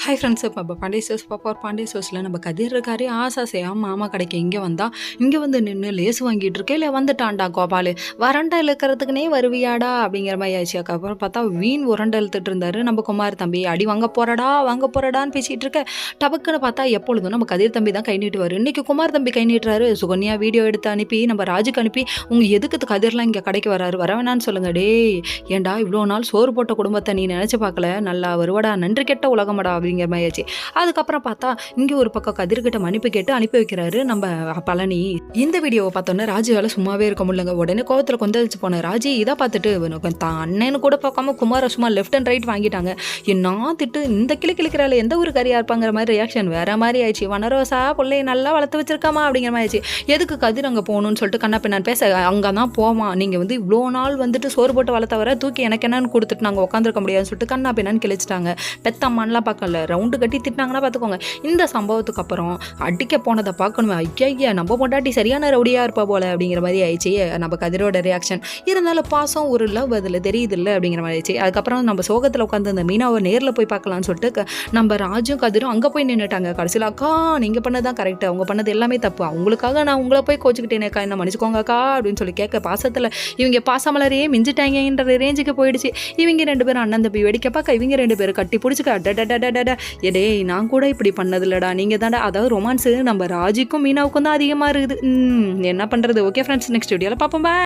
Hi friends, இப்போ Pandey sous பாப்பா பாண்டே சோஸில் நம்ம கதிர் இருக்காரு. ஆசாசையா மாமா கடைக்கு இங்கே வந்து நின்று லேஸ் வாங்கிட்டு இருக்கே. இல்லை வந்துட்டான்டா கோபால், வறண்டை இழுக்கிறதுக்குனே வருவியாடா அப்படிங்கிற மாதிரி ஆயிடுச்சு. அப்புறம் பார்த்தா வீண் உரண்டை இழுத்துட்டு இருந்தாரு நம்ம குமார் தம்பி. அடி வாங்க போறடான்னு பேசிகிட்டு இருக்க. டபக்குன்னு பார்த்தா எப்பொழுதும் நம்ம கதிர் தம்பி தான் கை நீட்டுவார். இன்னைக்கு குமார் தம்பி கை நீட்டுறாரு. சுகன்யா வீடியோ எடுத்து அனுப்பி நம்ம ராஜுக்கு அனுப்பி, உங்கள் எதுக்கு கதிர்லாம் இங்கே கடைக்கு வராரு, வர வேணான்னு சொல்லுங்க. டேய் ஏன்டா இவ்வளோ நாள் சோறு போட்ட குடும்பத்தை நீ நினச்சி பார்க்கல, நல்லா வருவாடா, நன்றி கெட்ட உலகமடா அப்படிங்கிற மாதிரி ஆச்சு. அதுக்கப்புறம் பார்த்தா இங்கே ஒரு பக்கம் கதிர்கிட்ட மன்னிப்பு கேட்டு அனுப்பி வைக்கிறாரு நம்ம பழனி. இந்த வீடியோவை பார்த்தோன்னே ராஜுவால சும்மாவே இருக்க முடியலங்க. உடனே கோவத்தில் கொந்தளிச்சு போன ராஜி இதை பார்த்துட்டு தான் அண்ணன்னு கூட பார்க்காம குமார சும்மா லெஃப்ட் அண்ட் ரைட் வாங்கிட்டாங்க. என்ன திட்டு இந்த கிளிக்கிறாள், எந்த ஒரு கறியா இருப்பாங்கிற மாதிரி ரியாக்ஷன் வேற மாதிரி ஆயிடுச்சு. வனரோசா பிள்ளைய நல்லா வளர்த்து வச்சிருக்காமா அப்படிங்கிற மாதிரி ஆயிடுச்சு. எதுக்கு கதிர் அங்கே போகணும்னு சொல்லிட்டு கண்ணா பின்னான்னு பேச, அங்கே தான் போவான், நீங்கள் வந்து இவ்வளோ நாள் வந்துட்டு சோறு போட்டு வளர்த்தவரை தூக்கி எனக்கு என்னன்னு கொடுத்துட்டு நாங்கள் உட்காந்துருக்க முடியாதுன்னு சொல்லிட்டு கண்ணா பின்னான்னு கிழிச்சிட்டாங்க. பெத்தம்மான்லாம் பார்க்கல, ரவுண்டு கட்டி திட்டினாங்கன்னா பார்த்துக்கோங்க. இந்த சம்பவத்துக்கு அப்புறம் அடிக்க போனதை பார்க்கணுமே, ஐயா நம்ம பொண்டாட்டி சரியான ரவுடியாக இருப்பா போல அப்படிங்கிற மாதிரி ஆயிடுச்சு நம்ம கதிரோட ரியாக்ஷன். இருந்தாலும் பாசம் ஒரு லவ் அதில் தெரியுது இல்லை அப்படிங்கிற மாதிரி ஆயிடுச்சு. அதுக்கப்புறம் நம்ம சோகத்தில் உட்காந்து அந்த மீனாவை நேரில் போய் பார்க்கலான்னு சொல்லிட்டு நம்ம ராஜும் கதிரும் அங்கே போய் நின்றுட்டாங்க. கடைசியில் அக்கா நீங்கள் பண்ணதான் கரெக்டு, அவங்க பண்ணது எல்லாமே தப்பு, அவங்களுக்காக நான் உங்களை போய் கோச்சுக்கிட்டேனேக்கா, என்ன மன்னிச்சுக்கோங்கக்கா அப்படின்னு சொல்லி கேட்க பாசத்தில் இவங்க பாசமலரையே மிஞ்சிட்டாங்கன்ற ரேஞ்சுக்கு போயிடுச்சு. இவங்க ரெண்டு பேரும் அண்ணன் தம்பி வேடிக்கை பார்க்க, இவங்க ரெண்டு பேரும் கட்டி பிடிச்சிக்க. எடே நான் கூட இப்படி பண்ணதில்லடா, நீங்கள் தாண்டா. அதாவது ரொமான்ஸு நம்ம ராஜிக்கும் மீனாவுக்கும் தான் அதிகமாக இருக்குது. என்ன பண்ணுறது? ஓகே ஃப்ரெண்ட்ஸ், நெக்ஸ்ட் வீடியோவில் பார்ப்போம். பாய்.